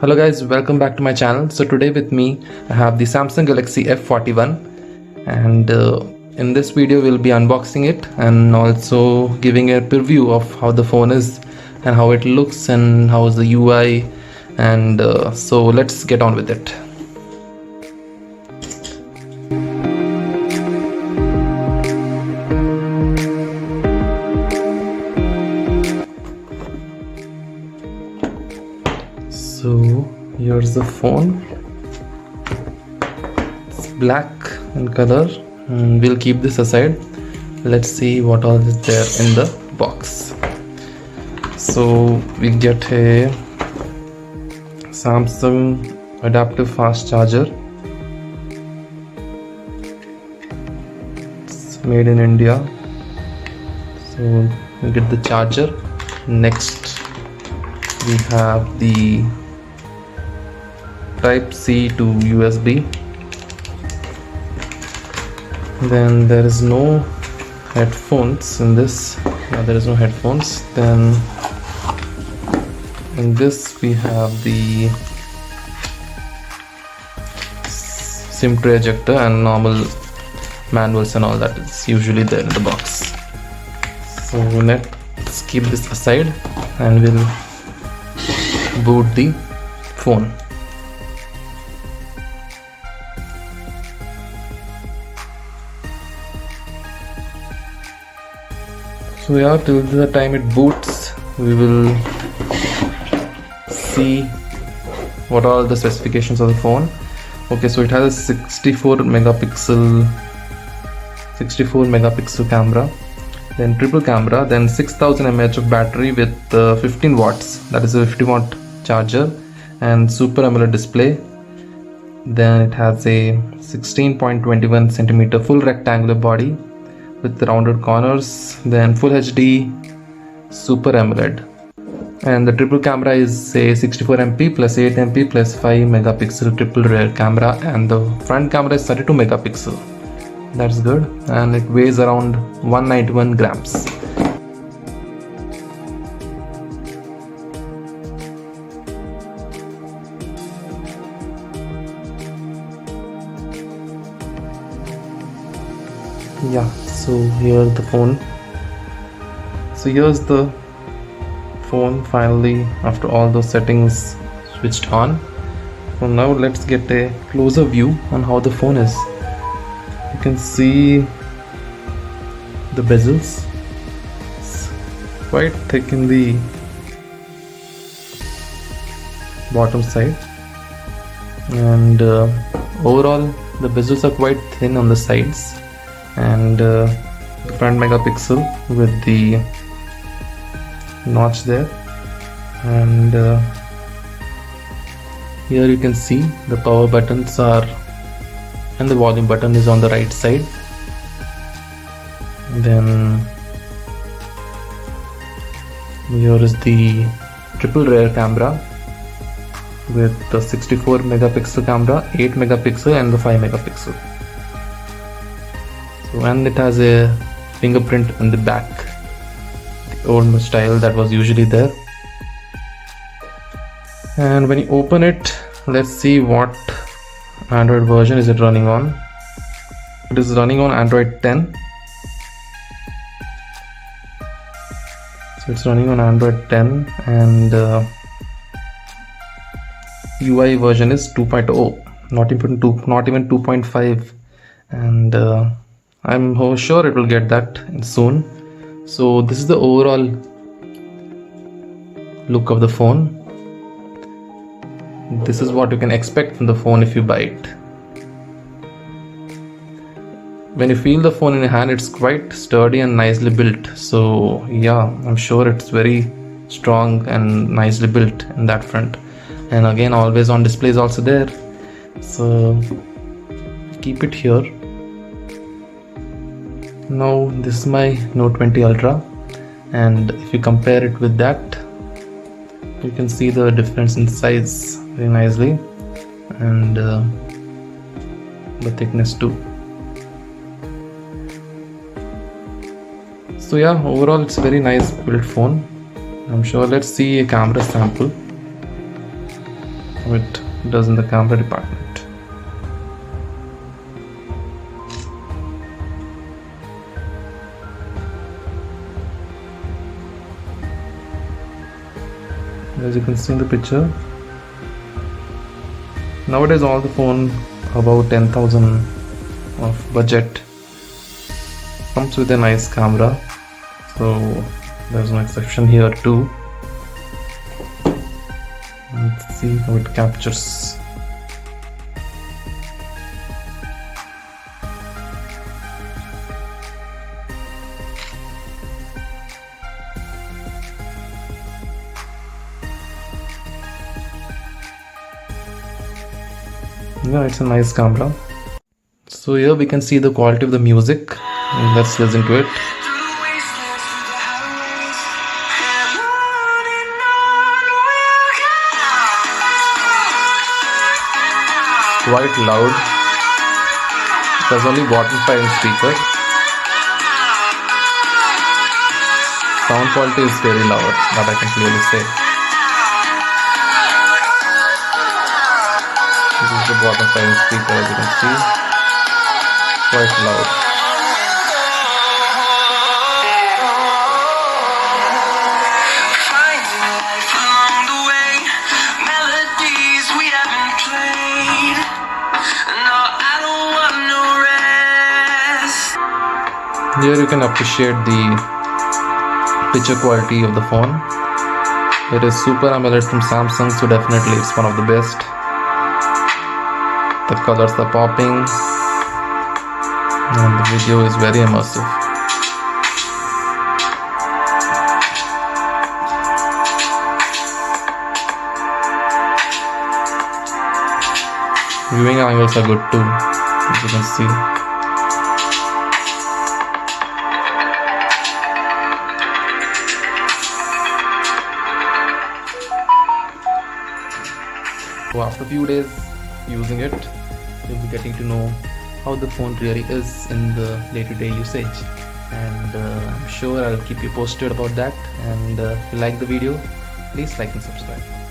Hello guys, welcome back to my channel. So today with me I have the Samsung Galaxy F41 and in this video we'll be unboxing it and also giving a preview of how the phone is and how it looks and how is the UI and so let's get on with it. So here's the phone. It's black in color and we'll keep this aside. Let's see what all is there in the box. So we get a Samsung adaptive fast charger. It's made in India. So we get the charger. Next we have the Type C to USB. Then there is no headphones in this. There is no headphones. Then in this we have the SIM tray ejector and normal manuals and all that is usually there in the box. So let's keep this aside and we'll boot the phone. So yeah, till the time it boots, we will see what are the specifications of the phone. Okay, so it has a 64 megapixel camera, then triple camera, then 6000 mAh of battery with 15 watts, that is a 50 watt charger, and Super AMOLED display. Then it has a 16.21 centimeter full rectangular body with rounded corners, then Full HD Super AMOLED, and the triple camera is a 64MP plus 8MP plus 5 megapixel triple rear camera, and the front camera is 32 megapixel. That's good, and it weighs around 191 grams. Yeah, so here's the phone. So here's the phone finally after all those settings switched on. So now let's get a closer view on how the phone is. You can see the bezels. It's quite thick in the bottom side, and overall the bezels are quite thin on the sides, and the front megapixel with the notch there, and here you can see the power buttons are, and the volume button is on the right side. Then here is the triple rear camera with the 64 megapixel camera, 8 megapixel and the 5 megapixel. So, and it has a fingerprint in the back, the old style that was usually there. And when you open it, let's see what Android version is it running on. It is running on Android 10. So it's running on Android 10, and UI version is 2.0, not even 2.5, and I'm sure it will get that soon. So this is the overall look of the phone. This is what you can expect from the phone if you buy it. When you feel the phone in your hand, it's quite sturdy and nicely built. So yeah, I'm sure it's very strong and nicely built in that front. And again, always on display is also there. So keep it here. Now this is my Note 20 Ultra, and if you compare it with that, you can see the difference in size very nicely, and the thickness too. So yeah, overall it's a very nice built phone. I'm sure. Let's see a camera sample. how it does in the camera department. As you can see in the picture, nowadays all the phone about 10,000 of budget comes with a nice camera, so there's no exception here too. Let's see how it captures. Yeah, it's a nice camera. So here we can see the quality of the music. Let's listen to it. Quite loud. There's only bottom 5 speaker. Sound quality is very loud, that I can clearly say. This is the bottom 5 speaker, as you can see. Quite loud. Here you can appreciate the picture quality of the phone. It is Super AMOLED from Samsung, so definitely it's one of the best. The colors are popping and the video is very immersive. Viewing angles are good too, as you can see. So after a few days using it, you'll be getting to know how the phone really is in the day-to-day usage, and I'm sure I'll keep you posted about that. And if you like the video, please like and subscribe.